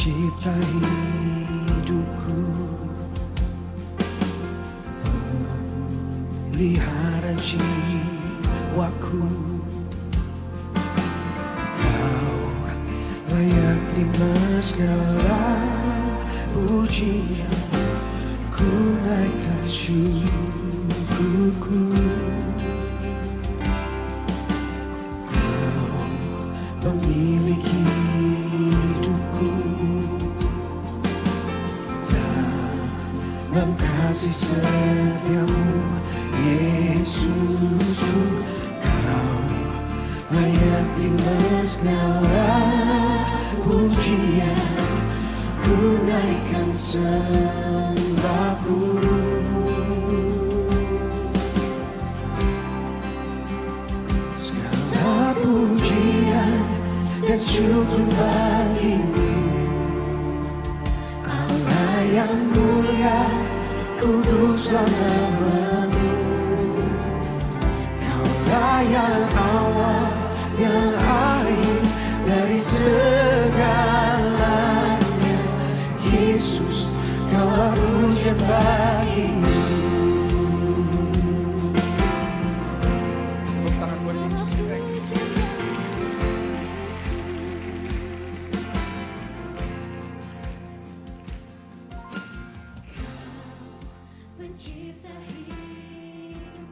Pencipta hidupku, pelihara jiwaku, Kau layak terima segala pujian. Ku naikkan syukurku, Kau pemilik hidupku. Dalam kasih setiamu, Yesusku, Kau layak terima segala pujian. Ku naikkan sembahku, segala pujian dan syukur bagimu, Allah yang mulia, kuduslah namamu. Kaulah yang awal, yang akhir dari segalanya. Yesus, Kaulah pujian bagimu. Tepuk tangan buat Yesus. Pencipta hidupku,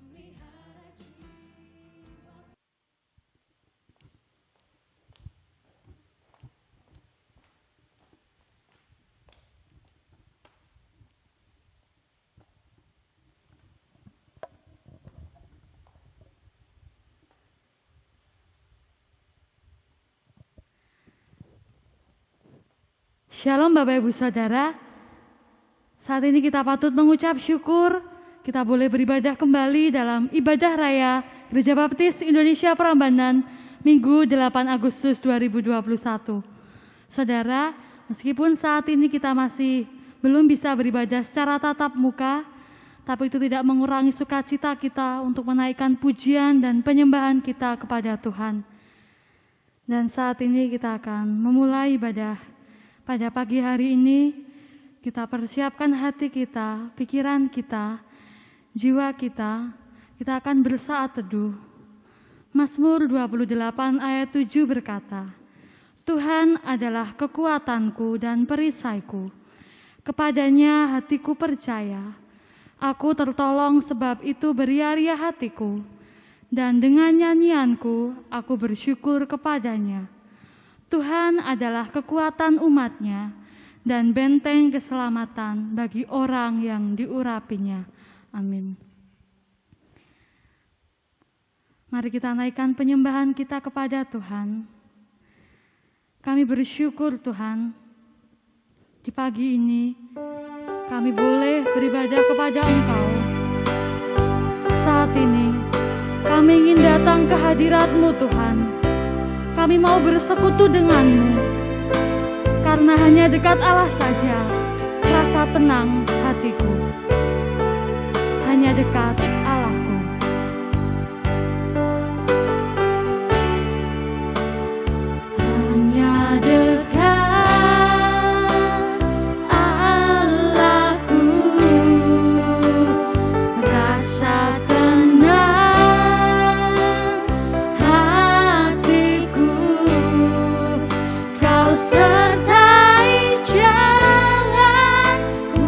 pelihara jiwa. Shalom Bapak Ibu Saudara, saat ini kita patut mengucap syukur kita boleh beribadah kembali dalam ibadah raya Gereja Baptis Indonesia Prambanan Minggu 8 Agustus 2021. Saudara, meskipun saat ini kita masih belum bisa beribadah secara tatap muka, tapi itu tidak mengurangi sukacita kita untuk menaikkan pujian dan penyembahan kita kepada Tuhan. Dan saat ini kita akan memulai ibadah. Pada pagi hari ini, kita persiapkan hati kita, pikiran kita, jiwa kita akan bersaat teduh. Mazmur 28 ayat 7 berkata, Tuhan adalah kekuatanku dan perisaiku, kepadanya hatiku percaya. Aku tertolong sebab itu beria-ria hatiku, dan dengan nyanyianku aku bersyukur kepadanya. Tuhan adalah kekuatan umat-Nya dan benteng keselamatan bagi orang yang diurapinya. Amin. Mari kita naikkan penyembahan kita kepada Tuhan. Kami bersyukur Tuhan, di pagi ini kami boleh beribadah kepada Engkau. Saat ini kami ingin datang ke hadirat-Mu Tuhan. Kami mau bersekutu denganmu, karena hanya dekat Allah saja rasa tenang hatiku. Hanya dekat Allahku. Hanya dekat Allahku, rasa sertai jalanku,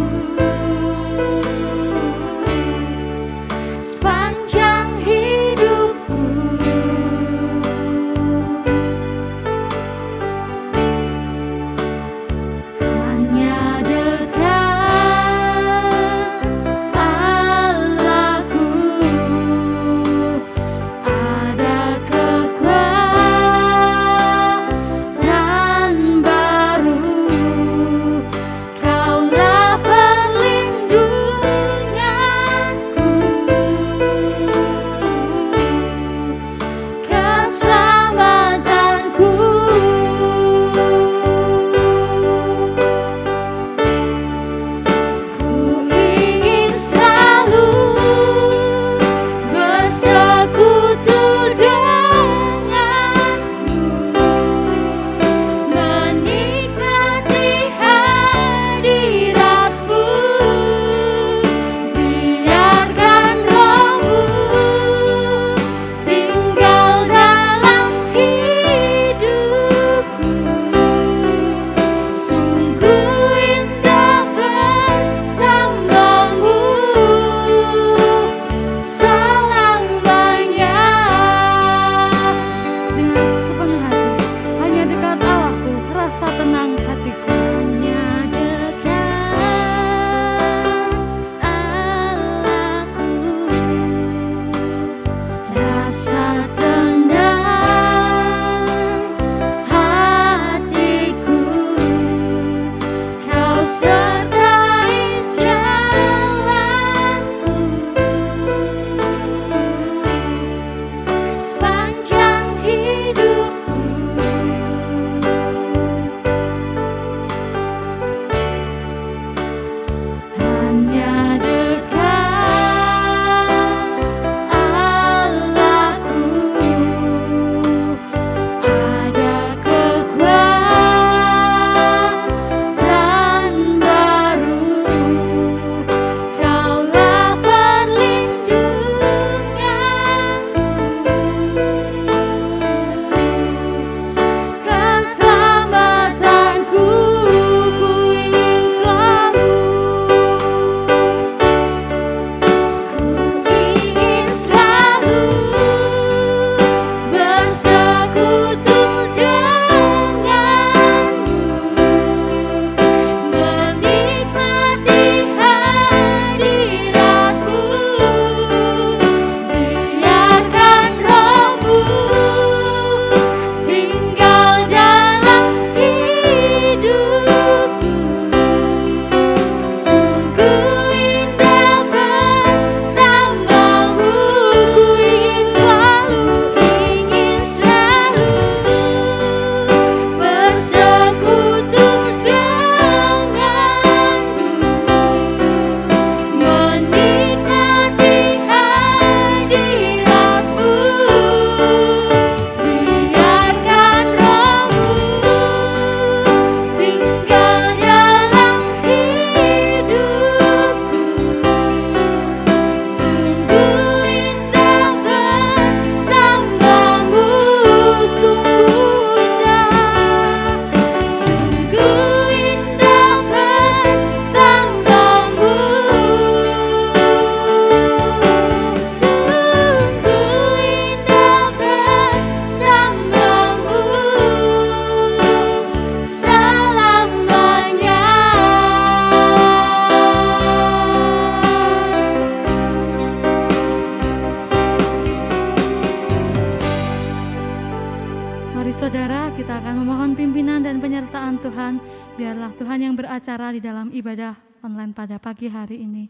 Mari saudara, kita akan memohon pimpinan dan penyertaan Tuhan. Biarlah Tuhan yang beracara di dalam ibadah online pada pagi hari ini.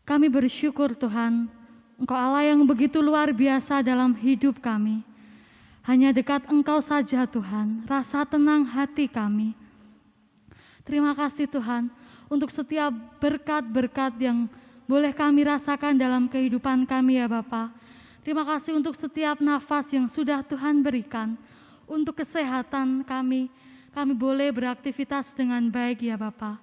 Kami bersyukur Tuhan, Engkau Allah yang begitu luar biasa dalam hidup kami. Hanya dekat Engkau saja Tuhan, rasa tenang hati kami. Terima kasih Tuhan untuk setiap berkat-berkat yang boleh kami rasakan dalam kehidupan kami ya Bapa. Terima kasih untuk setiap nafas yang sudah Tuhan berikan. Untuk kesehatan kami boleh beraktivitas dengan baik ya Bapa.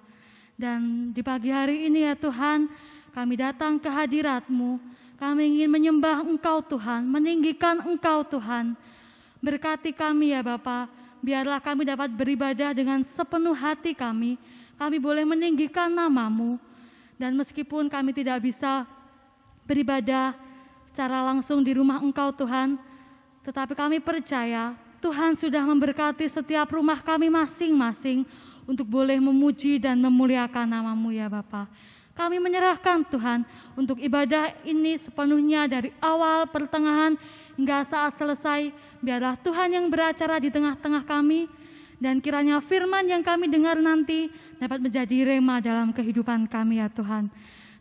Dan di pagi hari ini ya Tuhan, kami datang ke hadirat-Mu. Kami ingin menyembah Engkau Tuhan, meninggikan Engkau Tuhan. Berkati kami ya Bapa. Biarlah kami dapat beribadah dengan sepenuh hati kami. Kami boleh meninggikan nama-Mu. Dan meskipun kami tidak bisa beribadah secara langsung di rumah Engkau Tuhan, tetapi kami percaya Tuhan sudah memberkati setiap rumah kami masing-masing untuk boleh memuji dan memuliakan nama-Mu ya Bapa. Kami menyerahkan Tuhan untuk ibadah ini sepenuhnya dari awal, pertengahan, hingga saat selesai. Biarlah Tuhan yang beracara di tengah-tengah kami, dan kiranya firman yang kami dengar nanti dapat menjadi rema dalam kehidupan kami ya Tuhan.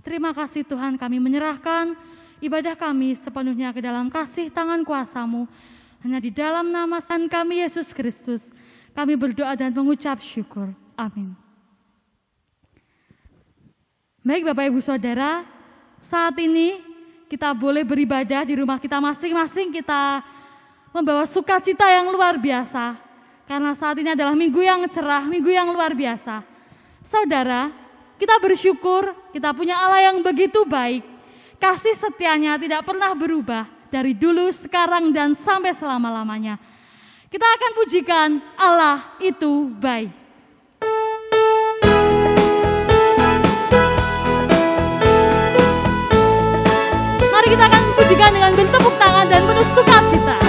Terima kasih Tuhan, kami menyerahkan ibadah kami sepenuhnya ke dalam kasih tangan kuasa-Mu. Hanya di dalam nama Tuhan kami Yesus Kristus, kami berdoa dan mengucap syukur. Amin. Baik Bapak Ibu Saudara, saat ini kita boleh beribadah di rumah kita masing-masing. Kita membawa sukacita yang luar biasa, karena saat ini adalah minggu yang cerah, minggu yang luar biasa. Saudara, kita bersyukur kita punya Allah yang begitu baik. Kasih setianya tidak pernah berubah dari dulu, sekarang, dan sampai selama-lamanya. Kita akan pujikan Allah itu baik. Mari kita akan pujikan dengan bertepuk tangan dan penuh sukacita.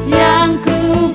Yang ku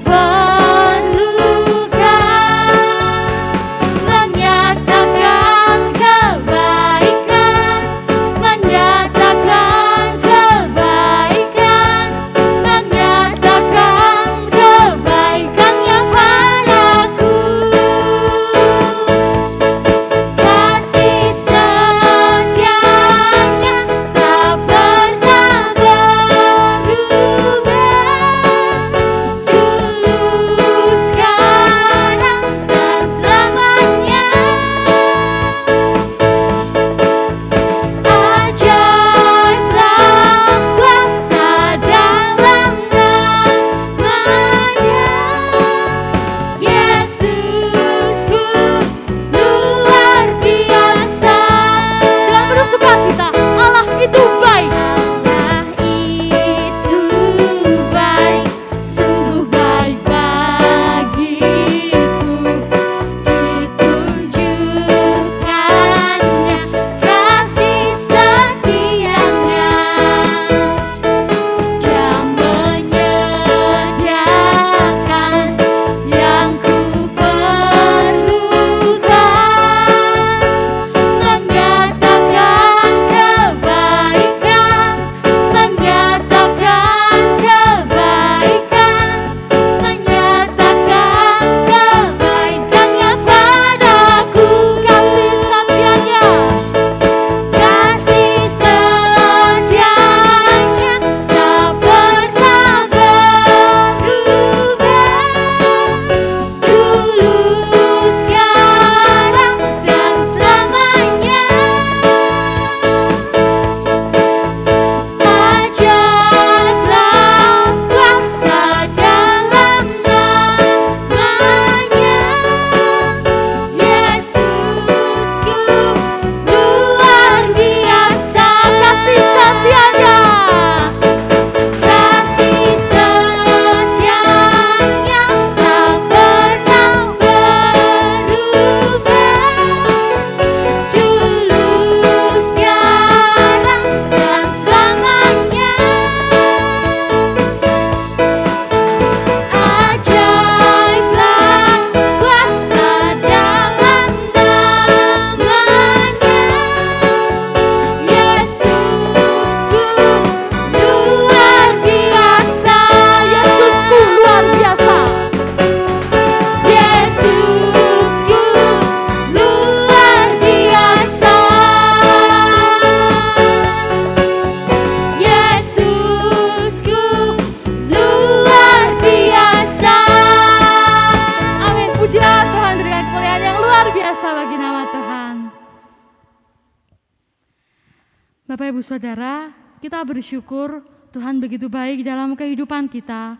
Bapak Ibu Saudara, kita bersyukur Tuhan begitu baik dalam kehidupan kita.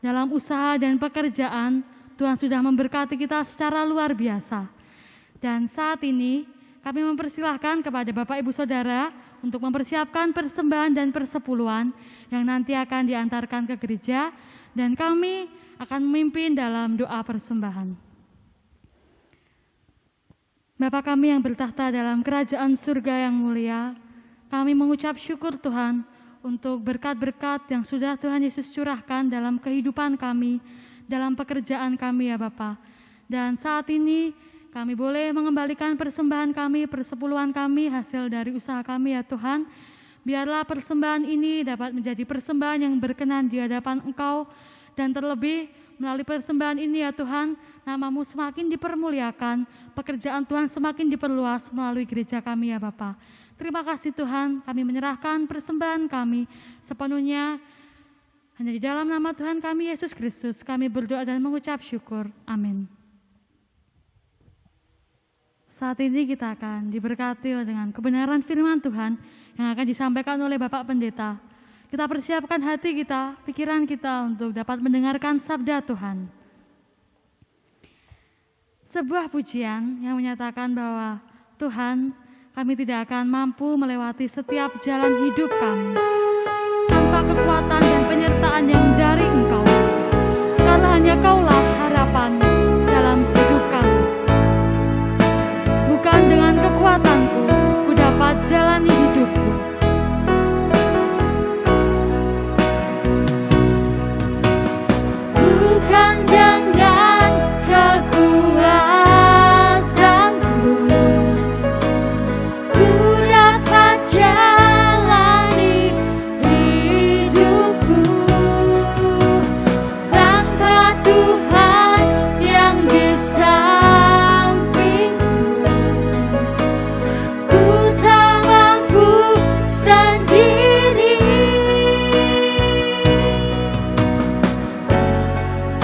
Dalam usaha dan pekerjaan, Tuhan sudah memberkati kita secara luar biasa. Dan saat ini kami mempersilahkan kepada Bapak Ibu Saudara untuk mempersiapkan persembahan dan persepuluhan yang nanti akan diantarkan ke gereja, dan kami akan memimpin dalam doa persembahan. Bapa kami yang bertahta dalam kerajaan surga yang mulia, kami mengucap syukur Tuhan untuk berkat-berkat yang sudah Tuhan Yesus curahkan dalam kehidupan kami, dalam pekerjaan kami ya Bapa. Dan saat ini kami boleh mengembalikan persembahan kami, persepuluhan kami, hasil dari usaha kami ya Tuhan. Biarlah persembahan ini dapat menjadi persembahan yang berkenan di hadapan Engkau, dan terlebih melalui persembahan ini ya Tuhan, nama-Mu semakin dipermuliakan, pekerjaan Tuhan semakin diperluas melalui gereja kami ya Bapa. Terima kasih Tuhan, kami menyerahkan persembahan kami sepenuhnya hanya di dalam nama Tuhan kami Yesus Kristus. Kami berdoa dan mengucap syukur. Amin. Saat ini kita akan diberkati dengan kebenaran firman Tuhan yang akan disampaikan oleh Bapak Pendeta. Kita persiapkan hati kita, pikiran kita untuk dapat mendengarkan sabda Tuhan. Sebuah pujian yang menyatakan bahwa Tuhan, kami tidak akan mampu melewati setiap jalan hidup kami tanpa kekuatan dan penyertaan yang dari Engkau, karena hanya Kaulah harapan dalam hidup kami. Bukan dengan kekuatanku, ku dapat jalani hidupku. Bukan dengan kekuatanku, ku dapat jalani hidupku. Tanpa Tuhan yang di sampingku, ku tak mampu sendiri.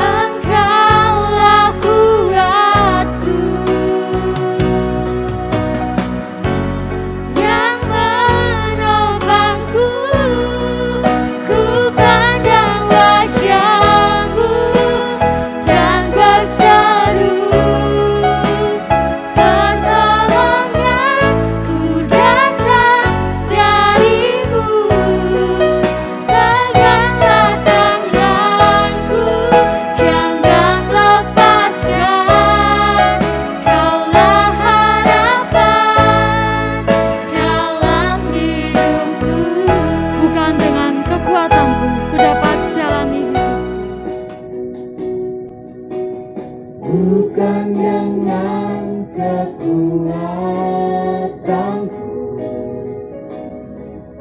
Engkaulah kuatku yang menopangku. Ku pandang wajah-Mu dan berseru, pertolonganku datang dari-Mu. Peganglah tanganku, jangan lepaskan. Kaulah harapan dalam hidupku. Bukan dengan kekuatanku, ku dapat jalani hidup. Bukan dengan kekuatanku,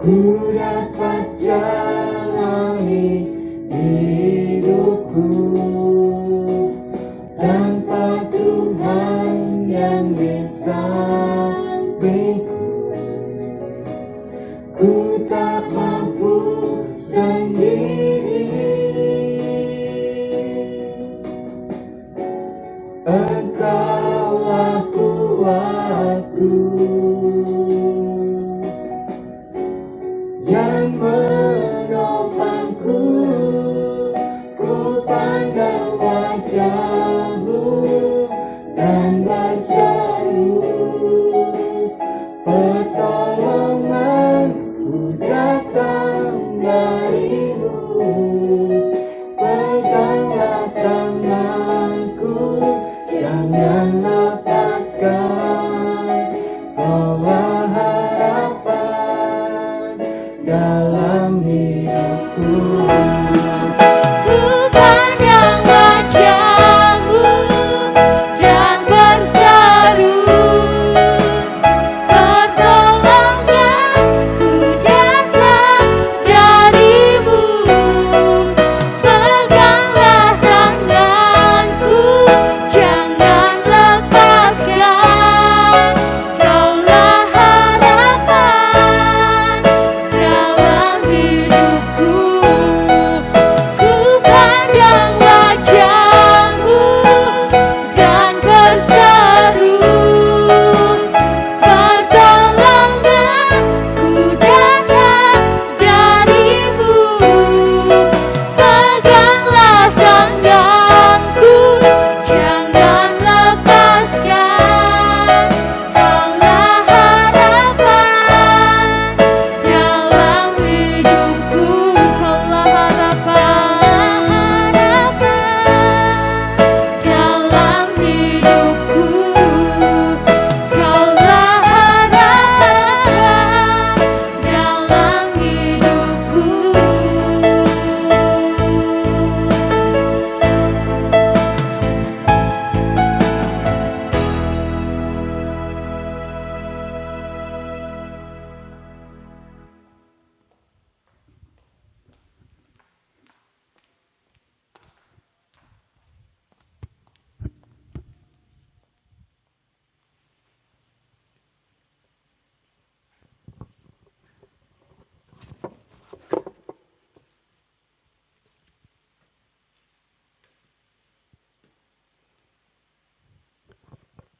ku dapat jalani hidupku. Tanpa Tuhan yang di sampingku, ku tak mampu sendiri. Engkaulah kuatku yang menopangku. Ku pandang wajah-Mu dan berseru, pertolonganku datang dari-Mu. Peganglah tanganku,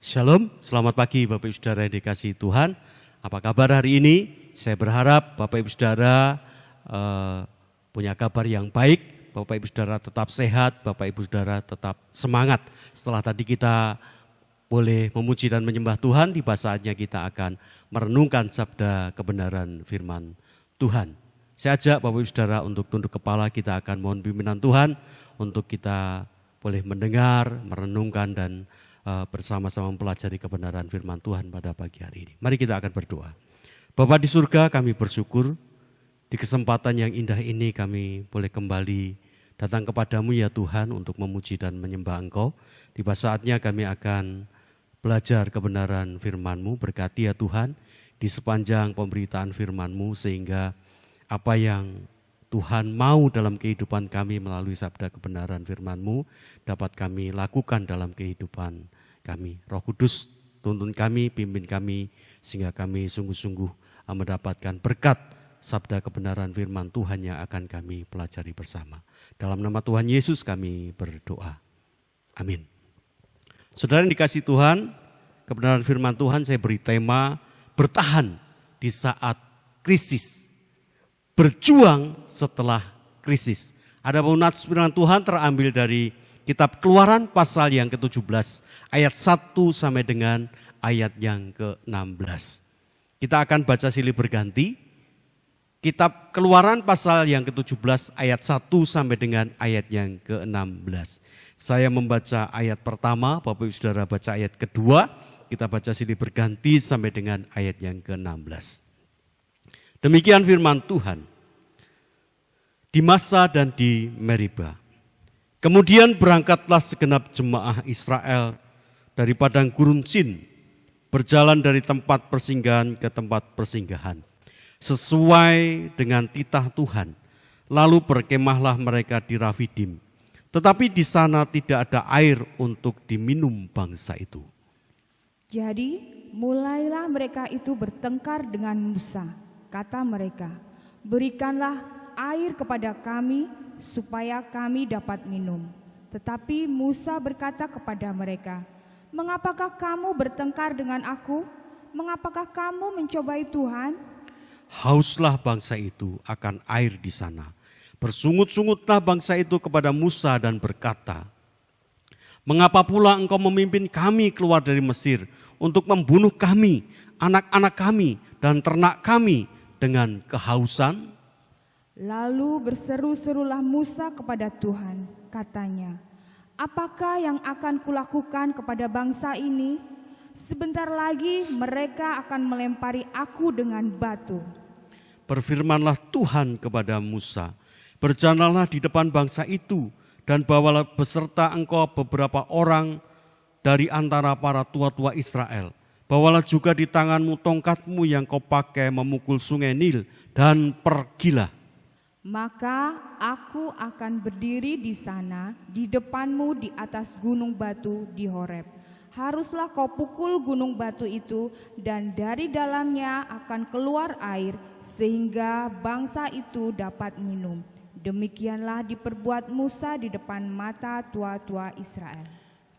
Shalom, selamat pagi Bapak Ibu Saudara yang dikasihi Tuhan. Apa kabar hari ini? Saya berharap Bapak Ibu Saudara punya kabar yang baik, Bapak Ibu Saudara tetap sehat, Bapak Ibu Saudara tetap semangat. Setelah tadi kita boleh memuji dan menyembah Tuhan, tiba saatnya kita akan merenungkan sabda kebenaran firman Tuhan. Saya ajak Bapak Ibu Saudara untuk tunduk kepala, kita akan mohon pimpinan Tuhan untuk kita boleh mendengar, merenungkan dan bersama-sama mempelajari kebenaran firman Tuhan pada pagi hari ini. Mari kita akan berdoa. Bapa di surga, kami bersyukur di kesempatan yang indah ini kami boleh kembali datang kepadamu ya Tuhan untuk memuji dan menyembah Engkau. Tiba saatnya kami akan belajar kebenaran firman-Mu. Berkati ya Tuhan di sepanjang pemberitaan firman-Mu sehingga apa yang Tuhan mau dalam kehidupan kami melalui sabda kebenaran firman-Mu dapat kami lakukan dalam kehidupan kami. Roh Kudus tuntun kami, pimpin kami sehingga kami sungguh-sungguh mendapatkan berkat sabda kebenaran firman Tuhan yang akan kami pelajari bersama. Dalam nama Tuhan Yesus kami berdoa. Amin. Saudara yang dikasihi Tuhan, kebenaran firman Tuhan saya beri tema bertahan di saat krisis. Berjuang setelah krisis. Adapun nats firman Tuhan terambil dari Kitab Keluaran pasal yang ke-17 ayat 1 sampai dengan ayat yang ke-16. Kita akan baca silih berganti. Kitab Keluaran pasal yang ke-17 ayat 1 sampai dengan ayat yang ke-16. Saya membaca ayat pertama, Bapak Ibu Saudara baca ayat kedua. Kita baca silih berganti sampai dengan ayat yang ke-16. Demikian firman Tuhan. Di Massa dan di Meriba. Kemudian berangkatlah segenap jemaah Israel dari padang gurun Sin, berjalan dari tempat persinggahan ke tempat persinggahan, sesuai dengan titah Tuhan. Lalu berkemahlah mereka di Rafidim, tetapi di sana tidak ada air untuk diminum bangsa itu. Jadi mulailah mereka itu bertengkar dengan Musa. Kata mereka, berikanlah air kepada kami supaya kami dapat minum. Tetapi Musa berkata kepada mereka, mengapakah kamu bertengkar dengan aku? Mengapakah kamu mencobai Tuhan? Hauslah bangsa itu akan air di sana. Bersungut-sungutlah bangsa itu kepada Musa dan berkata, mengapa pula engkau memimpin kami keluar dari Mesir untuk membunuh kami, anak-anak kami, dan ternak kami dengan kehausan? Lalu berseru-serulah Musa kepada Tuhan, katanya, apakah yang akan kulakukan kepada bangsa ini? Sebentar lagi mereka akan melempari aku dengan batu. Berfirmanlah Tuhan kepada Musa, berjalanlah di depan bangsa itu dan bawalah beserta engkau beberapa orang dari antara para tua-tua Israel. Bawalah juga di tanganmu tongkatmu yang kau pakai memukul sungai Nil dan pergilah. Maka aku akan berdiri di sana di depanmu di atas gunung batu di Horeb. Haruslah kau pukul gunung batu itu dan dari dalamnya akan keluar air sehingga bangsa itu dapat minum. Demikianlah diperbuat Musa di depan mata tua-tua Israel.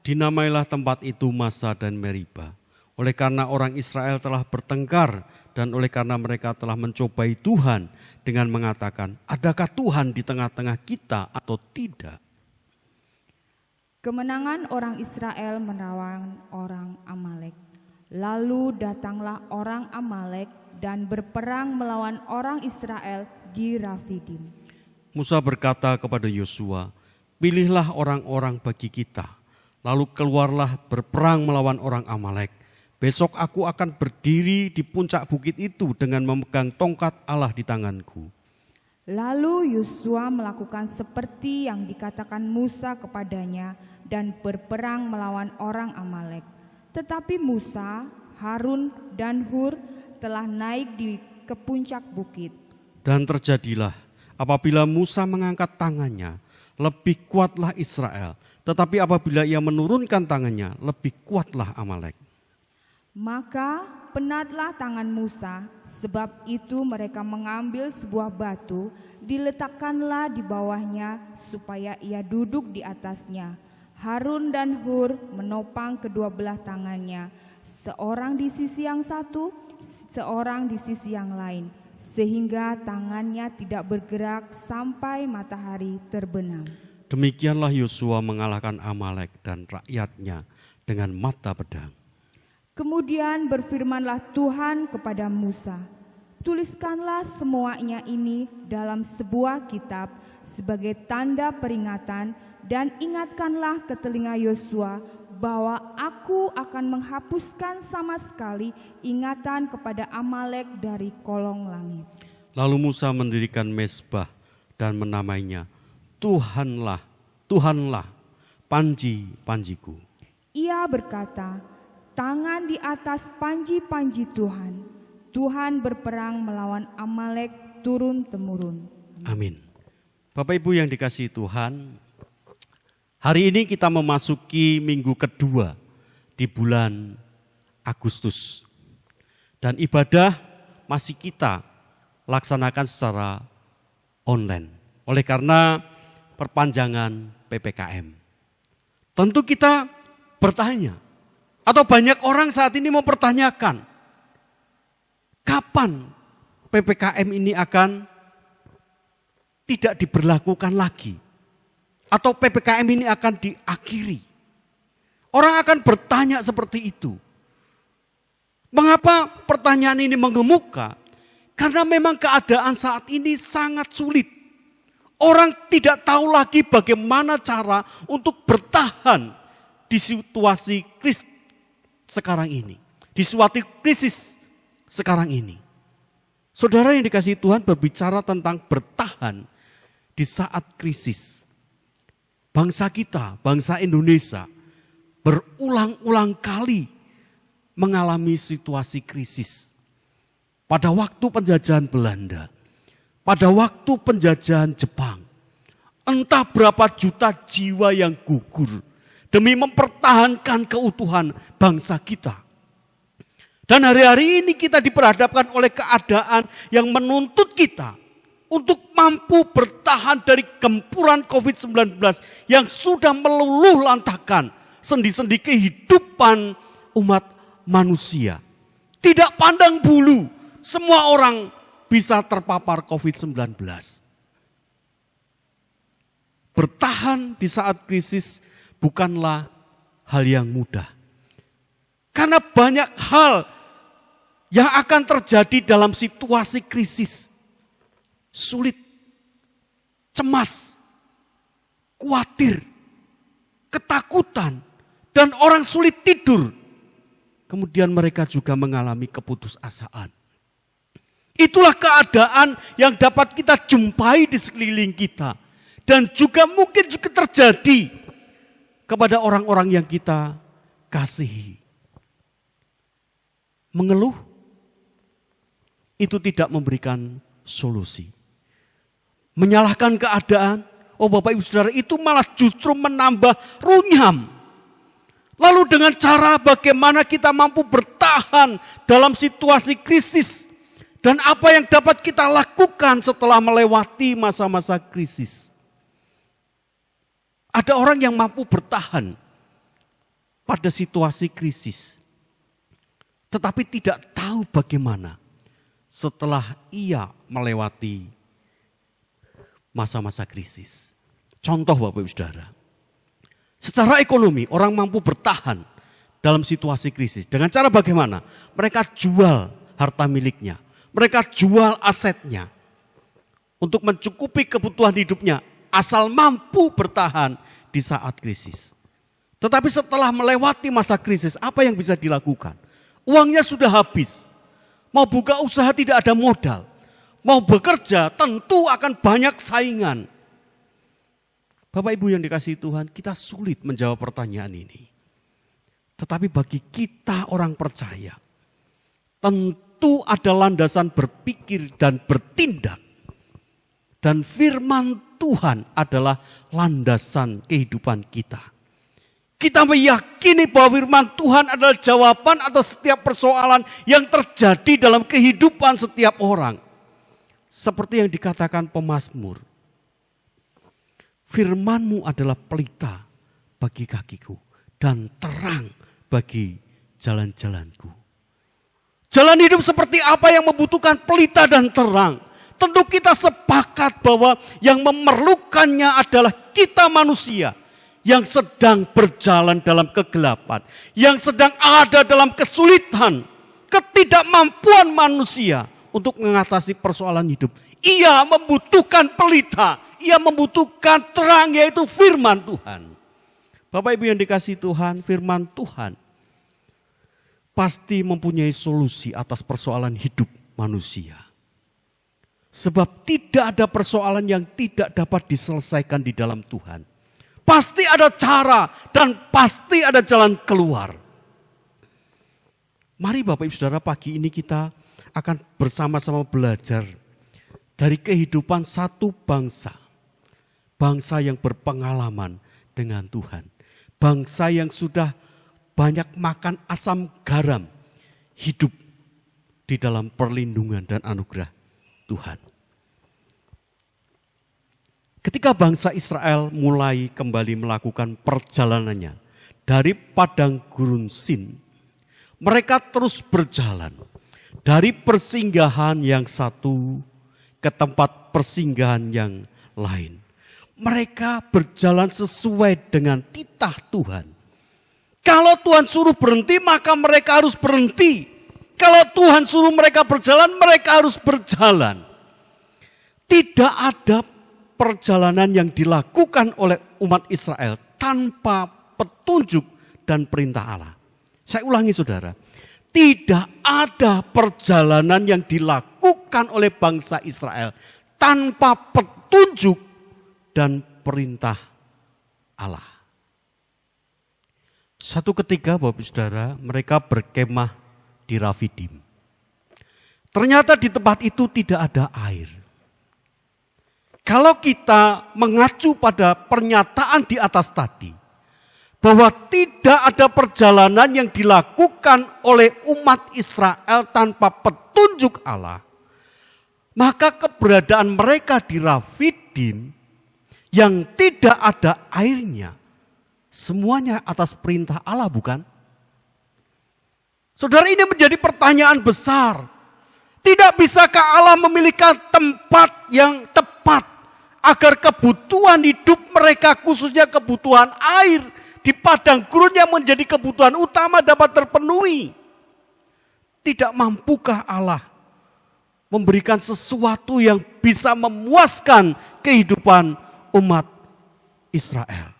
Dinamailah tempat itu Massa dan Meriba. Oleh karena orang Israel telah bertengkar dan oleh karena mereka telah mencobai Tuhan dengan mengatakan, adakah Tuhan di tengah-tengah kita atau tidak? Kemenangan orang Israel melawan orang Amalek. Lalu datanglah orang Amalek dan berperang melawan orang Israel di Rafidim. Musa berkata kepada Yosua, pilihlah orang-orang bagi kita, lalu keluarlah berperang melawan orang Amalek. Besok aku akan berdiri di puncak bukit itu dengan memegang tongkat Allah di tanganku. Lalu Yosua melakukan seperti yang dikatakan Musa kepadanya dan berperang melawan orang Amalek. Tetapi Musa, Harun, dan Hur telah naik ke puncak bukit. Dan terjadilah apabila Musa mengangkat tangannya, lebih kuatlah Israel. Tetapi apabila ia menurunkan tangannya, lebih kuatlah Amalek. Maka penatlah tangan Musa, sebab itu mereka mengambil sebuah batu, diletakkanlah di bawahnya supaya ia duduk di atasnya. Harun dan Hur menopang kedua belah tangannya, seorang di sisi yang satu, seorang di sisi yang lain, sehingga tangannya tidak bergerak sampai matahari terbenam. Demikianlah Yosua mengalahkan Amalek dan rakyatnya dengan mata pedang. Kemudian berfirmanlah Tuhan kepada Musa, tuliskanlah semuanya ini dalam sebuah kitab sebagai tanda peringatan, dan ingatkanlah ke telinga Yosua bahwa aku akan menghapuskan sama sekali ingatan kepada Amalek dari kolong langit. Lalu Musa mendirikan mezbah dan menamainya Tuhanlah, Tuhanlah, panji-panjiku. Ia berkata, tangan di atas panji-panji Tuhan. Tuhan berperang melawan Amalek turun-temurun. Amin. Bapak Ibu yang dikasihi Tuhan, hari ini kita memasuki minggu kedua di bulan Agustus. Dan ibadah masih kita laksanakan secara online. Oleh karena perpanjangan PPKM. Tentu kita bertanya, atau banyak orang saat ini mempertanyakan, kapan PPKM ini akan tidak diberlakukan lagi? Atau PPKM ini akan diakhiri? Orang akan bertanya seperti itu. Mengapa pertanyaan ini mengemuka? Karena memang keadaan saat ini sangat sulit. Orang tidak tahu lagi bagaimana cara untuk bertahan di situasi krisis sekarang ini. Di suatu krisis sekarang ini. Saudara yang dikasihi Tuhan, berbicara tentang bertahan di saat krisis. Bangsa kita, bangsa Indonesia berulang-ulang kali mengalami situasi krisis. Pada waktu penjajahan Belanda, pada waktu penjajahan Jepang, entah berapa juta jiwa yang gugur demi mempertahankan keutuhan bangsa kita. Dan hari-hari ini kita diperhadapkan oleh keadaan yang menuntut kita untuk mampu bertahan dari gempuran COVID-19 yang sudah meluluh lantakkan sendi-sendi kehidupan umat manusia. Tidak pandang bulu, semua orang bisa terpapar COVID-19. Bertahan di saat krisis bukanlah hal yang mudah. Karena banyak hal yang akan terjadi dalam situasi krisis. Sulit, cemas, khawatir, ketakutan, dan orang sulit tidur. Kemudian mereka juga mengalami keputusasaan. Itulah keadaan yang dapat kita jumpai di sekeliling kita. Dan juga mungkin juga terjadi kepada orang-orang yang kita kasihi. Mengeluh itu tidak memberikan solusi. Menyalahkan keadaan, oh Bapak Ibu Saudara, itu malah justru menambah runyam. Lalu dengan cara bagaimana kita mampu bertahan dalam situasi krisis. Dan apa yang dapat kita lakukan setelah melewati masa-masa krisis. Ada orang yang mampu bertahan pada situasi krisis. Tetapi tidak tahu bagaimana setelah ia melewati masa-masa krisis. Contoh Bapak Ibu Saudara. Secara ekonomi orang mampu bertahan dalam situasi krisis. Dengan cara bagaimana? Mereka jual harta miliknya. Mereka jual asetnya untuk mencukupi kebutuhan hidupnya asal mampu bertahan di saat krisis. Tetapi setelah melewati masa krisis, apa yang bisa dilakukan? Uangnya sudah habis. Mau buka usaha tidak ada modal. Mau bekerja tentu akan banyak saingan. Bapak Ibu yang dikasihi Tuhan, kita sulit menjawab pertanyaan ini. Tetapi bagi kita orang percaya, tentu ada landasan berpikir dan bertindak. Dan firman Tuhan adalah landasan kehidupan kita. Kita meyakini bahwa firman Tuhan adalah jawaban atas setiap persoalan yang terjadi dalam kehidupan setiap orang. Seperti yang dikatakan pemazmur. Firman-Mu adalah pelita bagi kakiku dan terang bagi jalan-jalanku. Jalan hidup seperti apa yang membutuhkan pelita dan terang? Tentu kita sepakat bahwa yang memerlukannya adalah kita manusia yang sedang berjalan dalam kegelapan, yang sedang ada dalam kesulitan, ketidakmampuan manusia untuk mengatasi persoalan hidup. Ia membutuhkan pelita, ia membutuhkan terang, yaitu firman Tuhan. Bapak Ibu yang dikasihi Tuhan, firman Tuhan pasti mempunyai solusi atas persoalan hidup manusia. Sebab tidak ada persoalan yang tidak dapat diselesaikan di dalam Tuhan. Pasti ada cara dan pasti ada jalan keluar. Mari Bapak Ibu Saudara, pagi ini kita akan bersama-sama belajar dari kehidupan satu bangsa. Bangsa yang berpengalaman dengan Tuhan. Bangsa yang sudah banyak makan asam garam, hidup di dalam perlindungan dan anugerah Tuhan. Ketika bangsa Israel mulai kembali melakukan perjalanannya dari padang gurun Sin, mereka terus berjalan dari persinggahan yang satu ke tempat persinggahan yang lain. Mereka berjalan sesuai dengan titah Tuhan. Kalau Tuhan suruh berhenti, maka mereka harus berhenti. Kalau Tuhan suruh mereka berjalan, mereka harus berjalan. Tidak ada perjalanan yang dilakukan oleh umat Israel tanpa petunjuk dan perintah Allah. Saya ulangi saudara, tidak ada perjalanan yang dilakukan oleh bangsa Israel tanpa petunjuk dan perintah Allah. Satu ketika Bapak Saudara, mereka berkemah di Rafidim. Ternyata di tempat itu tidak ada air. Kalau kita mengacu pada pernyataan di atas tadi, bahwa tidak ada perjalanan yang dilakukan oleh umat Israel tanpa petunjuk Allah, maka keberadaan mereka di Rafidim yang tidak ada airnya, semuanya atas perintah Allah, bukan? Saudara, ini menjadi pertanyaan besar. Tidak bisakah Allah memiliki tempat yang tepat agar kebutuhan hidup mereka, khususnya kebutuhan air di padang gurun yang menjadi kebutuhan utama, dapat terpenuhi? Tidak mampukah Allah memberikan sesuatu yang bisa memuaskan kehidupan umat Israel?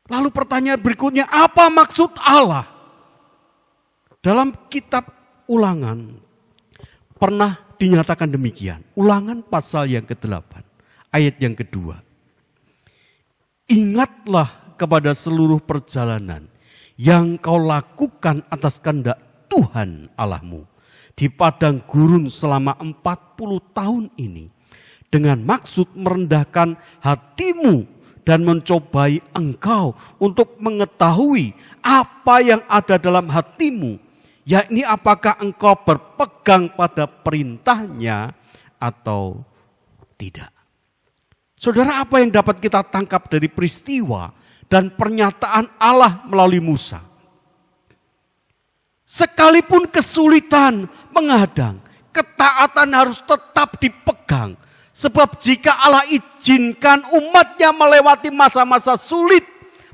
Lalu pertanyaan berikutnya, apa maksud Allah? Dalam kitab Ulangan pernah dinyatakan demikian. Ulangan pasal yang ke-8, ayat yang kedua. Ingatlah kepada seluruh perjalanan yang kau lakukan atas kehendak Tuhan Allahmu di padang gurun selama 40 tahun ini, dengan maksud merendahkan hatimu dan mencobai engkau untuk mengetahui apa yang ada dalam hatimu, yakni apakah engkau berpegang pada perintahnya atau tidak. Saudara, apa yang dapat kita tangkap dari peristiwa dan pernyataan Allah melalui Musa? Sekalipun kesulitan menghadang, ketaatan harus tetap dipegang. Sebab jika Allah izinkan umatnya melewati masa-masa sulit,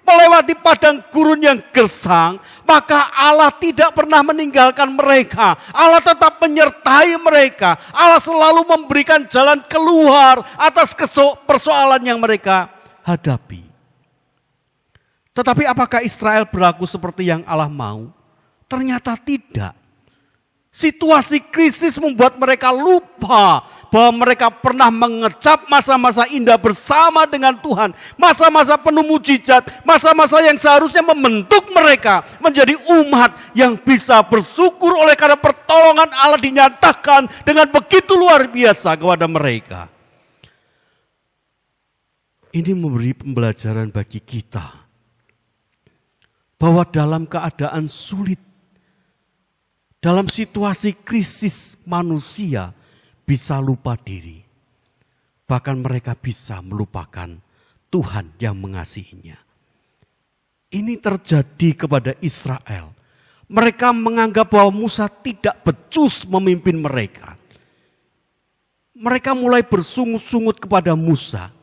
melewati padang gurun yang gersang, maka Allah tidak pernah meninggalkan mereka. Allah tetap menyertai mereka. Allah selalu memberikan jalan keluar atas persoalan yang mereka hadapi. Tetapi apakah Israel berlaku seperti yang Allah mau? Ternyata tidak. Situasi krisis membuat mereka lupa bahwa mereka pernah mengecap masa-masa indah bersama dengan Tuhan. Masa-masa penuh mujizat, masa-masa yang seharusnya membentuk mereka menjadi umat yang bisa bersyukur oleh karena pertolongan Allah dinyatakan dengan begitu luar biasa kepada mereka. Ini memberi pembelajaran bagi kita bahwa dalam keadaan sulit, dalam situasi krisis, manusia bisa lupa diri. Bahkan mereka bisa melupakan Tuhan yang mengasihinya. Ini terjadi kepada Israel. Mereka menganggap bahwa Musa tidak becus memimpin mereka. Mereka mulai bersungut-sungut kepada Musa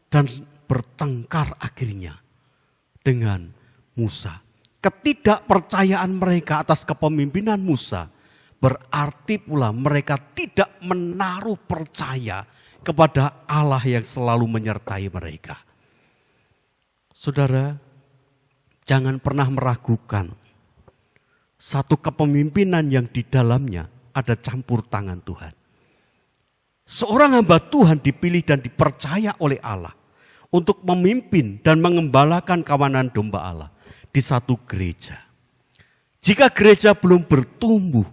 dan bertengkar akhirnya dengan Musa. Ketidakpercayaan mereka atas kepemimpinan Musa berarti pula mereka tidak menaruh percaya kepada Allah yang selalu menyertai mereka. Saudara, jangan pernah meragukan satu kepemimpinan yang di dalamnya ada campur tangan Tuhan. Seorang hamba Tuhan dipilih dan dipercaya oleh Allah untuk memimpin dan mengembalakan kawanan domba Allah di satu gereja. Jika gereja belum bertumbuh,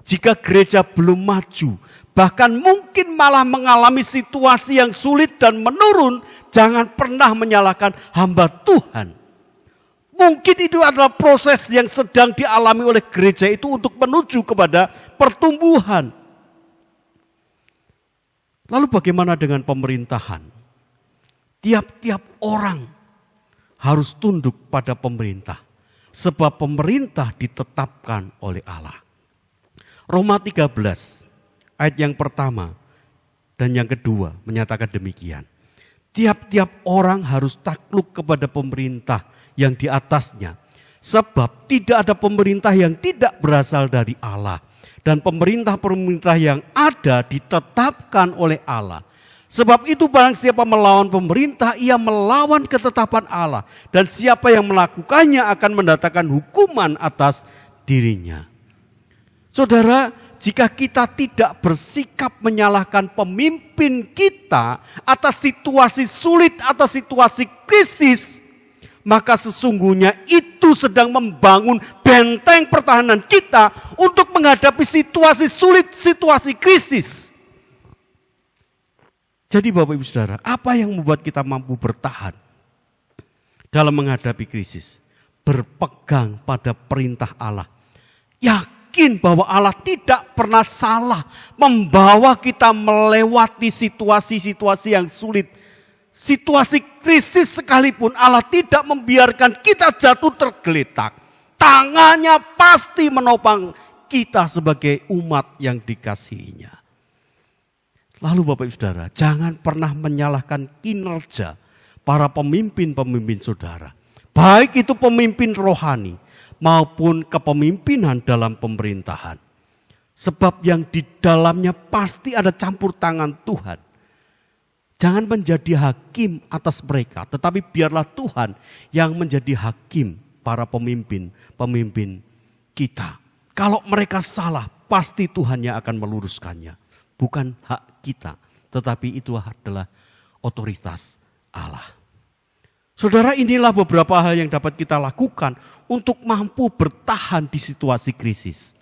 jika gereja belum maju, bahkan mungkin malah mengalami situasi yang sulit dan menurun, jangan pernah menyalahkan hamba Tuhan. Mungkin itu adalah proses yang sedang dialami oleh gereja itu untuk menuju kepada pertumbuhan. Lalu bagaimana dengan pemerintahan? Tiap-tiap orang harus tunduk pada pemerintah. Sebab pemerintah ditetapkan oleh Allah. Roma 13 ayat yang pertama dan yang kedua menyatakan demikian. Tiap-tiap orang harus takluk kepada pemerintah yang di atasnya. Sebab tidak ada pemerintah yang tidak berasal dari Allah. Dan pemerintah-pemerintah yang ada ditetapkan oleh Allah. Sebab itu barang siapa melawan pemerintah, ia melawan ketetapan Allah. Dan siapa yang melakukannya akan mendatangkan hukuman atas dirinya. Saudara, jika kita tidak bersikap menyalahkan pemimpin kita atas situasi sulit, atas situasi krisis, maka sesungguhnya itu sedang membangun benteng pertahanan kita untuk menghadapi situasi sulit, situasi krisis. Jadi Bapak Ibu Saudara, apa yang membuat kita mampu bertahan dalam menghadapi krisis? Berpegang pada perintah Allah. Yakin bahwa Allah tidak pernah salah membawa kita melewati situasi-situasi yang sulit. Situasi krisis sekalipun Allah tidak membiarkan kita jatuh tergeletak. Tangannya pasti menopang kita sebagai umat yang dikasihinya. Lalu Bapak Ibu Saudara, jangan pernah menyalahkan kinerja para pemimpin-pemimpin saudara. Baik itu pemimpin rohani maupun kepemimpinan dalam pemerintahan. Sebab yang di dalamnya pasti ada campur tangan Tuhan. Jangan menjadi hakim atas mereka, tetapi biarlah Tuhan yang menjadi hakim para pemimpin kita. Kalau mereka salah, pasti Tuhan yang akan meluruskannya. Bukan hak kita, tetapi itu adalah otoritas Allah. Saudara, inilah beberapa hal yang dapat kita lakukan untuk mampu bertahan di situasi krisis.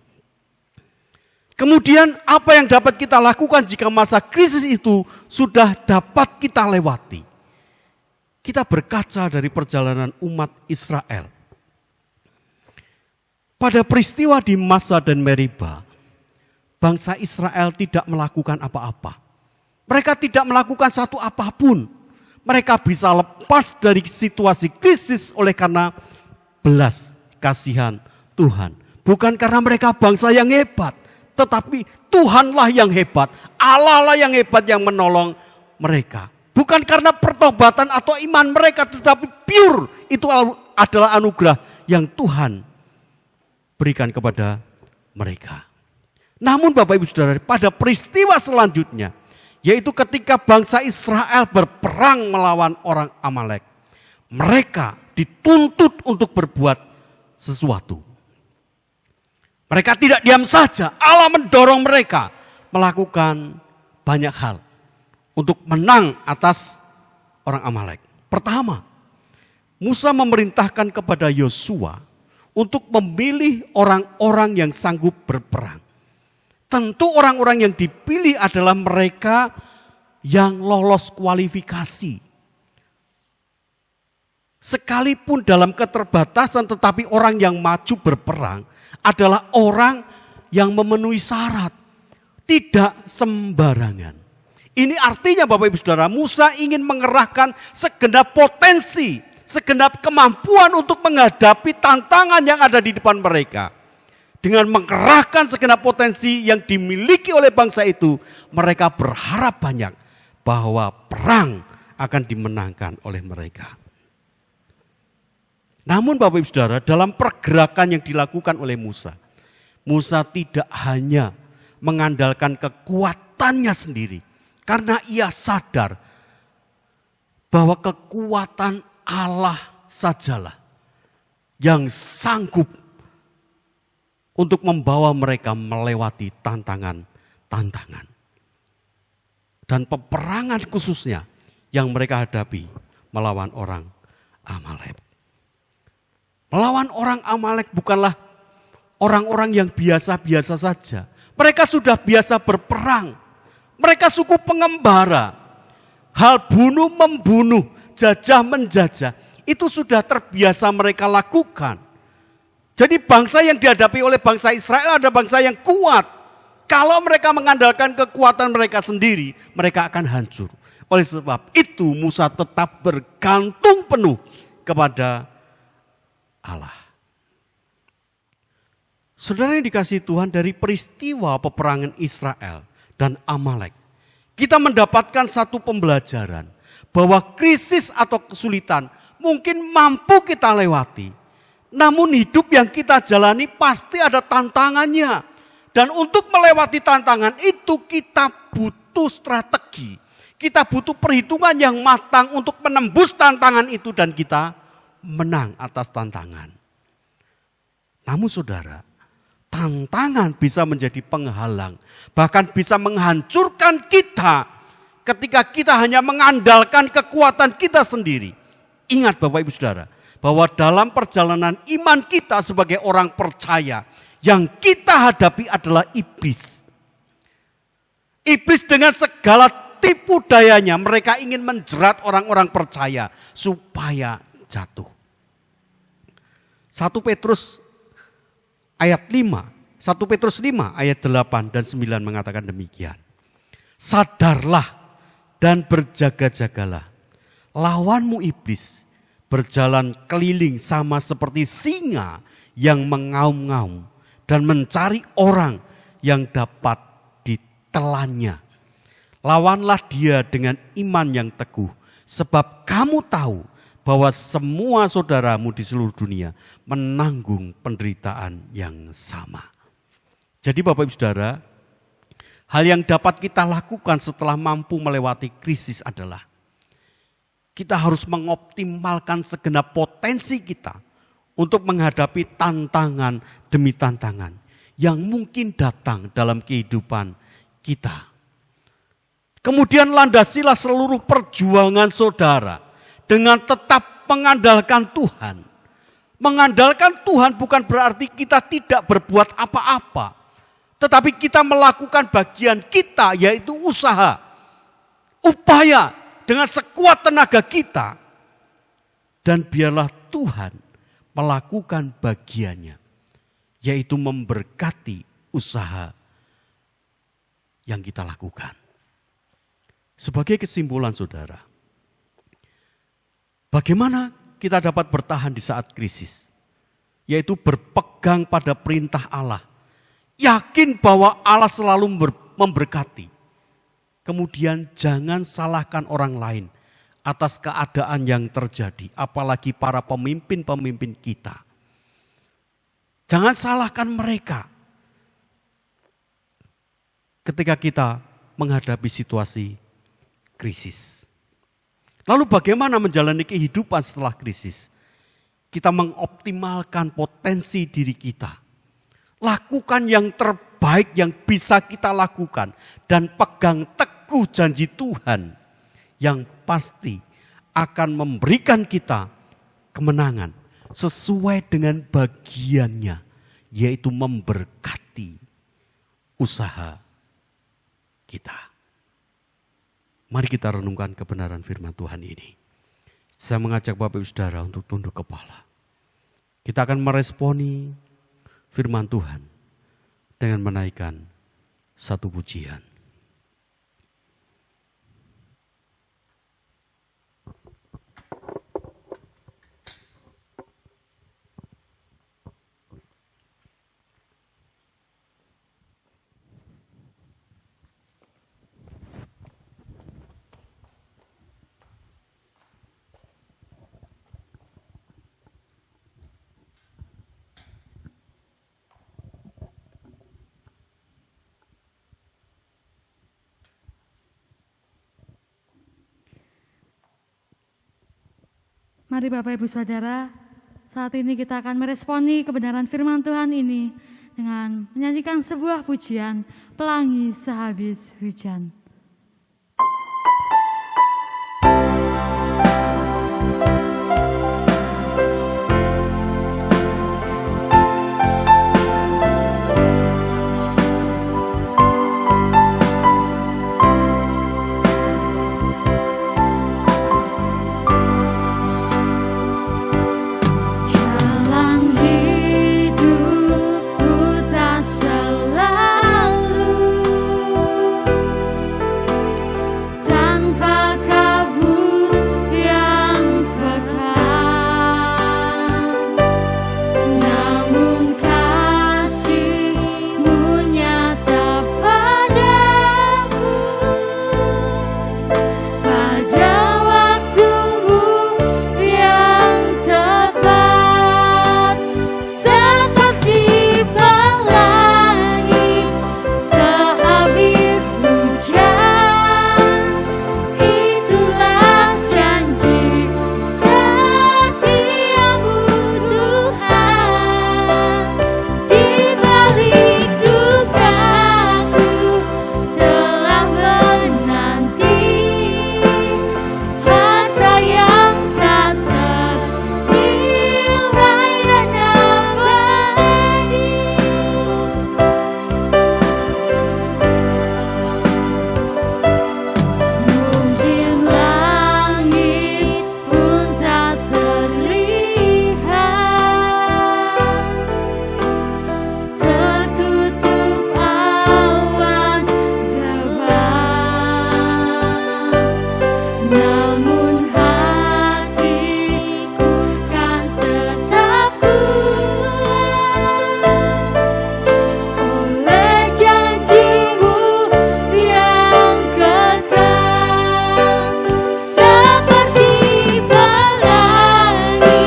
Kemudian apa yang dapat kita lakukan jika masa krisis itu sudah dapat kita lewati? Kita berkaca dari perjalanan umat Israel. Pada peristiwa di Massa dan Meriba, bangsa Israel tidak melakukan apa-apa. Mereka tidak melakukan satu apapun. Mereka bisa lepas dari situasi krisis oleh karena belas kasihan Tuhan. Bukan karena mereka bangsa yang hebat, tetapi Tuhanlah yang hebat. Allah lah yang hebat yang menolong mereka. Bukan karena pertobatan atau iman mereka, tetapi pure itu adalah anugerah yang Tuhan berikan kepada mereka. Namun Bapak Ibu Saudara, pada peristiwa selanjutnya, yaitu ketika bangsa Israel berperang melawan orang Amalek, mereka dituntut untuk berbuat sesuatu. Mereka tidak diam saja, Allah mendorong mereka melakukan banyak hal untuk menang atas orang Amalek. Pertama, Musa memerintahkan kepada Yosua untuk memilih orang-orang yang sanggup berperang. Tentu orang-orang yang dipilih adalah mereka yang lolos kualifikasi. Sekalipun dalam keterbatasan, tetapi orang yang maju berperang adalah orang yang memenuhi syarat. Tidak sembarangan. Ini artinya Bapak Ibu Saudara, Musa ingin mengerahkan segenap potensi, segenap kemampuan untuk menghadapi tantangan yang ada di depan mereka. Dengan mengerahkan segenap potensi yang dimiliki oleh bangsa itu, mereka berharap banyak bahwa perang akan dimenangkan oleh mereka. Namun Bapak Ibu Saudara, dalam pergerakan yang dilakukan oleh Musa, Musa tidak hanya mengandalkan kekuatannya sendiri. Karena ia sadar bahwa kekuatan Allah sajalah yang sanggup untuk membawa mereka melewati tantangan-tantangan. Dan peperangan khususnya yang mereka hadapi melawan orang Amalek. Melawan orang Amalek bukanlah orang-orang yang biasa-biasa saja. Mereka sudah biasa berperang. Mereka suku pengembara. Hal bunuh-membunuh, jajah-menjajah, itu sudah terbiasa mereka lakukan. Jadi bangsa yang dihadapi oleh bangsa Israel ada bangsa yang kuat. Kalau mereka mengandalkan kekuatan mereka sendiri, mereka akan hancur. Oleh sebab itu Musa tetap bergantung penuh kepada Allah. Saudara yang dikasihi Tuhan, dari peristiwa peperangan Israel dan Amalek, kita mendapatkan satu pembelajaran bahwa krisis atau kesulitan mungkin mampu kita lewati. Namun hidup yang kita jalani pasti ada tantangannya. Dan untuk melewati tantangan itu kita butuh strategi. Kita butuh perhitungan yang matang untuk menembus tantangan itu dan kita menang atas tantangan. Namun saudara, tantangan bisa menjadi penghalang, bahkan bisa menghancurkan kita ketika kita hanya mengandalkan kekuatan kita sendiri. Ingat Bapak Ibu Saudara, bahwa dalam perjalanan iman kita sebagai orang percaya, yang kita hadapi adalah iblis. Iblis dengan segala tipu dayanya, mereka ingin menjerat orang-orang percaya supaya jatuh. 1 Petrus ayat 5, 1 Petrus 5 ayat 8 dan 9 mengatakan demikian. Sadarlah dan berjaga-jagalah. Lawanmu iblis berjalan keliling sama seperti singa yang mengaum-ngaum dan mencari orang yang dapat ditelannya. Lawanlah dia dengan iman yang teguh, sebab kamu tahu bahwa semua saudaramu di seluruh dunia menanggung penderitaan yang sama. Jadi Bapak Ibu Saudara, hal yang dapat kita lakukan setelah mampu melewati krisis adalah kita harus mengoptimalkan segenap potensi kita untuk menghadapi tantangan demi tantangan yang mungkin datang dalam kehidupan kita. Kemudian landasilah seluruh perjuangan saudara dengan tetap mengandalkan Tuhan. Mengandalkan Tuhan bukan berarti kita tidak berbuat apa-apa. Tetapi kita melakukan bagian kita, yaitu usaha. Upaya dengan sekuat tenaga kita. Dan biarlah Tuhan melakukan bagiannya. Yaitu memberkati usaha yang kita lakukan. Sebagai kesimpulan saudara, bagaimana kita dapat bertahan di saat krisis? Yaitu berpegang pada perintah Allah. Yakin bahwa Allah selalu memberkati. Kemudian jangan salahkan orang lain atas keadaan yang terjadi. Apalagi para pemimpin-pemimpin kita. Jangan salahkan mereka ketika kita menghadapi situasi krisis. Lalu bagaimana menjalani kehidupan setelah krisis? Kita mengoptimalkan potensi diri kita. Lakukan yang terbaik yang bisa kita lakukan. Dan pegang teguh janji Tuhan yang pasti akan memberikan kita kemenangan sesuai dengan bagiannya, yaitu memberkati usaha kita. Mari kita renungkan kebenaran firman Tuhan ini. Saya mengajak Bapak Ibu Saudara untuk tunduk kepala. Kita akan meresponi firman Tuhan dengan menaikkan satu pujian. Mari Bapak Ibu Saudara, saat ini kita akan meresponi kebenaran firman Tuhan ini dengan menyanyikan sebuah pujian, Pelangi Sehabis Hujan. Jalan hidupku tak selalu tanpa kabut yang pekat, namun kasih-Mu nyata padaku pada waktu-Mu yang tepat, seperti pelangi sehabis hujan. Itulah janji setiamu Tuhan, di balik dukaku telah menanti harta yang tak ternilai dan abadi. Mungkin langit pun tak terlihat, tertutup awan gelap, namun hatiku kan tetap kuat oleh janji-Mu yang kekal, seperti pelangi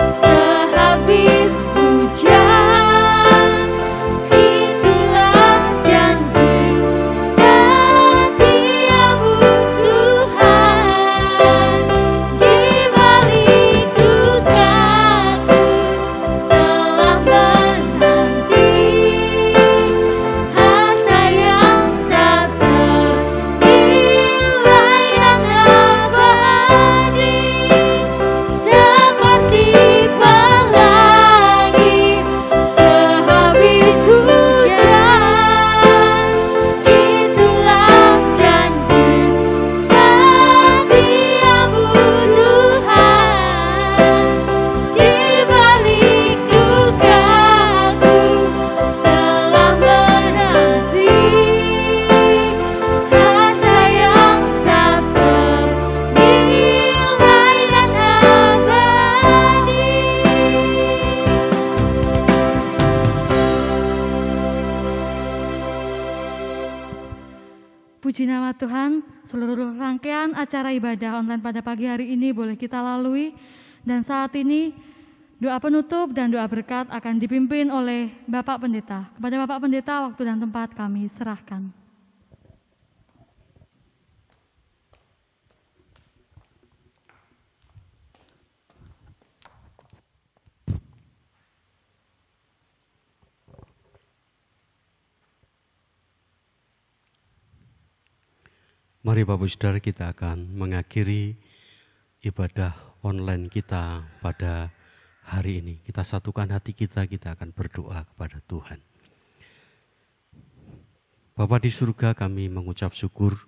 sehabis hujan. Itulah janji setiamu Tuhan, di balik dukaku telah menanti harta yang tak ternilai dan abadi, seperti pelangi sehabis hujan. Itulah janji setiamu Tuhan, di balik dukaku telah menanti harta yang tak ternilai dan abadi. Puji nama Tuhan, seluruh rangkaian acara ibadah online pada pagi hari ini boleh kita lalui. Dan saat ini doa penutup dan doa berkat akan dipimpin oleh Bapak Pendeta. Kepada Bapak Pendeta, waktu dan tempat kami serahkan. Mari Bapak Saudara, kita akan mengakhiri ibadah online kita pada hari ini. Kita satukan hati kita akan berdoa kepada Tuhan. Bapa di surga, kami mengucap syukur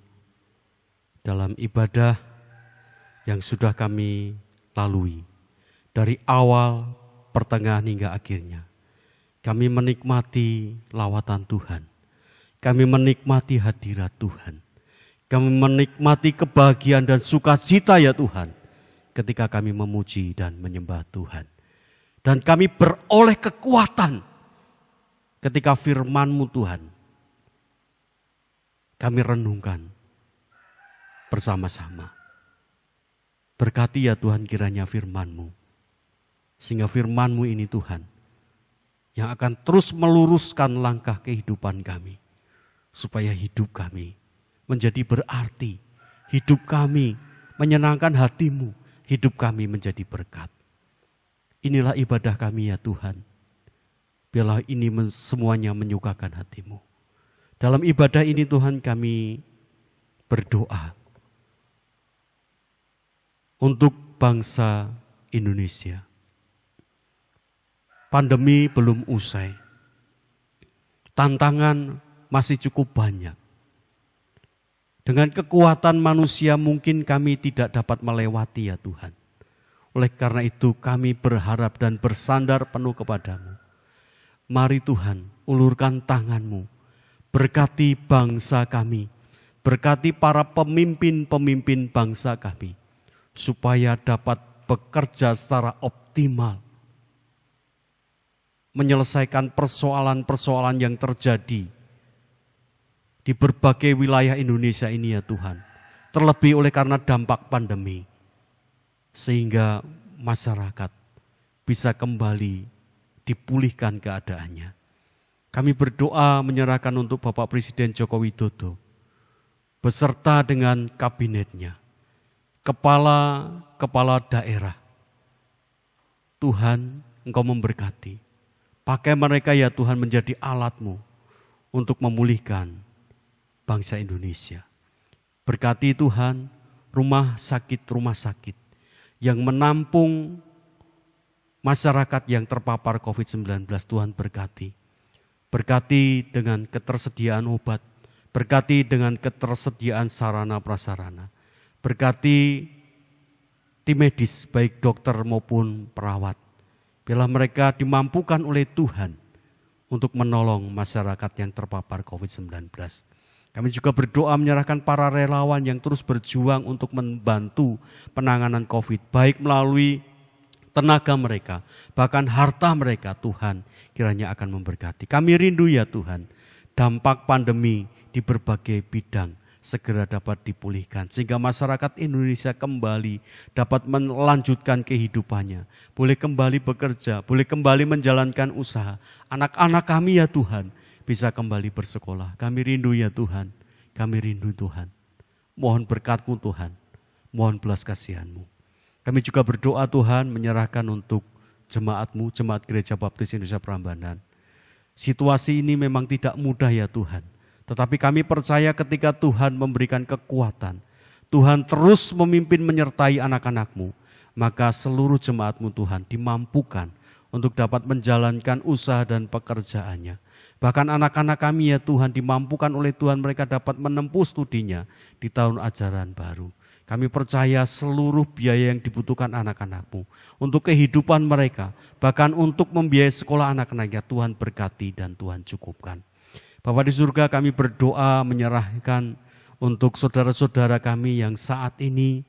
dalam ibadah yang sudah kami lalui. Dari awal, pertengahan hingga akhirnya. Kami menikmati lawatan Tuhan. Kami menikmati hadirat Tuhan. Kami menikmati kebahagiaan dan sukacita ya Tuhan, ketika kami memuji dan menyembah Tuhan. Dan kami beroleh kekuatan ketika firman-Mu Tuhan, kami renungkan bersama-sama. Berkati ya Tuhan kiranya firman-Mu, sehingga firman-Mu ini Tuhan, yang akan terus meluruskan langkah kehidupan kami, supaya hidup kami menjadi berarti, hidup kami menyenangkan hati-Mu, hidup kami menjadi berkat. Inilah ibadah kami ya Tuhan. Biarlah ini semuanya menyukakan hati-Mu. Dalam ibadah ini Tuhan kami berdoa untuk bangsa Indonesia. Pandemi belum usai. Tantangan masih cukup banyak. Dengan kekuatan manusia mungkin kami tidak dapat melewati ya Tuhan. Oleh karena itu kami berharap dan bersandar penuh kepadamu. Mari Tuhan, ulurkan tangan-Mu. Berkati bangsa kami. Berkati para pemimpin-pemimpin bangsa kami. Supaya dapat bekerja secara optimal. Menyelesaikan persoalan-persoalan yang terjadi di berbagai wilayah Indonesia ini ya Tuhan. Terlebih oleh karena dampak pandemi. Sehingga masyarakat bisa kembali dipulihkan keadaannya. Kami berdoa menyerahkan untuk Bapak Presiden Joko Widodo. Beserta dengan kabinetnya. Kepala daerah. Tuhan, Engkau memberkati. Pakai mereka ya Tuhan menjadi alat-Mu untuk memulihkan bangsa Indonesia. Berkati Tuhan rumah sakit yang menampung masyarakat yang terpapar COVID-19. Tuhan berkati. Berkati dengan ketersediaan obat. Berkati dengan ketersediaan sarana prasarana. Berkati tim medis baik dokter maupun perawat. Biarlah mereka dimampukan oleh Tuhan untuk menolong masyarakat yang terpapar COVID-19. Kami juga berdoa menyerahkan para relawan yang terus berjuang untuk membantu penanganan COVID. Baik melalui tenaga mereka, bahkan harta mereka Tuhan kiranya akan memberkati. Kami rindu ya Tuhan, dampak pandemi di berbagai bidang segera dapat dipulihkan. Sehingga masyarakat Indonesia kembali dapat melanjutkan kehidupannya. Boleh kembali bekerja, boleh kembali menjalankan usaha. Anak-anak kami ya Tuhan, bisa kembali bersekolah. Kami rindu ya Tuhan, kami rindu Tuhan. Mohon berkat-Mu Tuhan, mohon belas kasihan-Mu. Kami juga berdoa Tuhan menyerahkan untuk jemaat-Mu, Jemaat Gereja Baptis Indonesia Prambanan. Situasi ini memang tidak mudah ya Tuhan. Tetapi kami percaya ketika Tuhan memberikan kekuatan, Tuhan terus memimpin menyertai anak-anak-Mu, maka seluruh jemaat-Mu Tuhan dimampukan untuk dapat menjalankan usaha dan pekerjaannya. Bahkan anak-anak kami ya Tuhan dimampukan oleh Tuhan mereka dapat menempuh studinya di tahun ajaran baru. Kami percaya seluruh biaya yang dibutuhkan anak-anak-Mu untuk kehidupan mereka, bahkan untuk membiayai sekolah anak-anaknya, Tuhan berkati dan Tuhan cukupkan. Bapa di surga, kami berdoa menyerahkan untuk saudara-saudara kami yang saat ini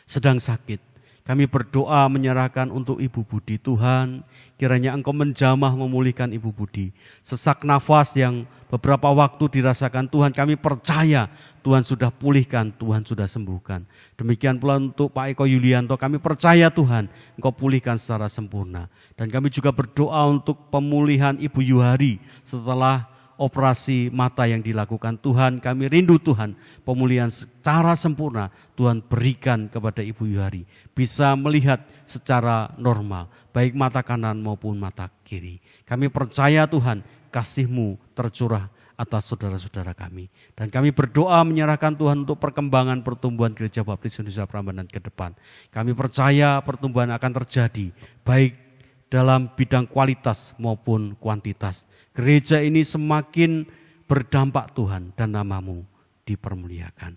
sedang sakit. Kami berdoa menyerahkan untuk Ibu Budi. Tuhan, kiranya Engkau menjamah memulihkan Ibu Budi. Sesak nafas yang beberapa waktu dirasakan Tuhan, kami percaya Tuhan sudah pulihkan, Tuhan sudah sembuhkan. Demikian pula untuk Pak Eko Yulianto, kami percaya Tuhan Engkau pulihkan secara sempurna. Dan kami juga berdoa untuk pemulihan Ibu Yuhari setelah operasi mata yang dilakukan. Tuhan, kami rindu Tuhan pemulihan secara sempurna Tuhan berikan kepada Ibu Yuhari. Bisa melihat secara normal, baik mata kanan maupun mata kiri. Kami percaya Tuhan kasih-Mu tercurah atas saudara-saudara kami. Dan kami berdoa menyerahkan Tuhan untuk perkembangan pertumbuhan Gereja Baptis Indonesia Prambanan ke depan. Kami percaya pertumbuhan akan terjadi baik dalam bidang kualitas maupun kuantitas. Gereja ini semakin berdampak Tuhan dan nama-Mu dipermuliakan.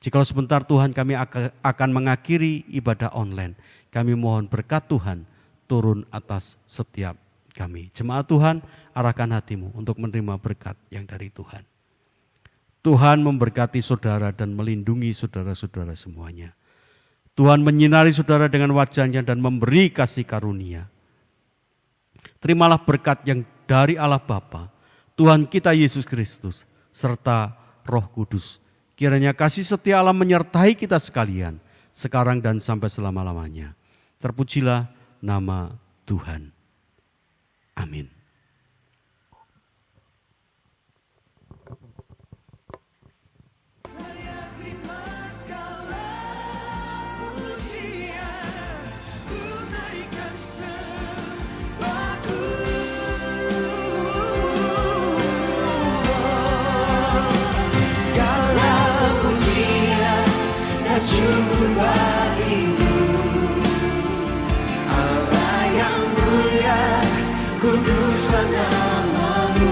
Jikalau sebentar Tuhan kami akan mengakhiri ibadah online. Kami mohon berkat Tuhan turun atas setiap kami. Jemaat Tuhan, arahkan hatimu untuk menerima berkat yang dari Tuhan. Tuhan memberkati saudara dan melindungi saudara-saudara semuanya. Tuhan menyinari saudara dengan wajah-Nya dan memberi kasih karunia. Terimalah berkat yang dari Allah Bapa, Tuhan kita Yesus Kristus, serta Roh Kudus. Kiranya kasih setia Allah menyertai kita sekalian, sekarang dan sampai selama-lamanya. Terpujilah nama Tuhan. Amin. Layak terima segala pujian. kuduslah namamu.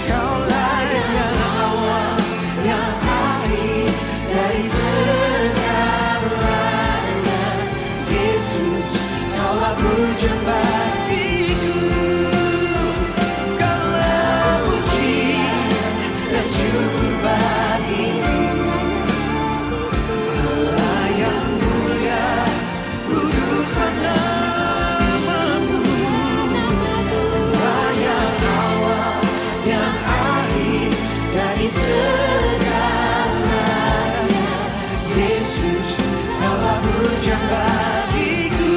Kaulah yang awal, yang akhir dari segalanya. Yesus, kaulah pujian bagiku. Segala pujian dan syukur bagimu. Allah yang mulia, kuduslah namamu. Allah yang awal, yang akhir dari segalanya. Yesus, kaulah pujian bagiku.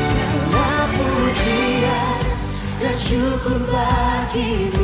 Segala pujian dan syukur bagimu.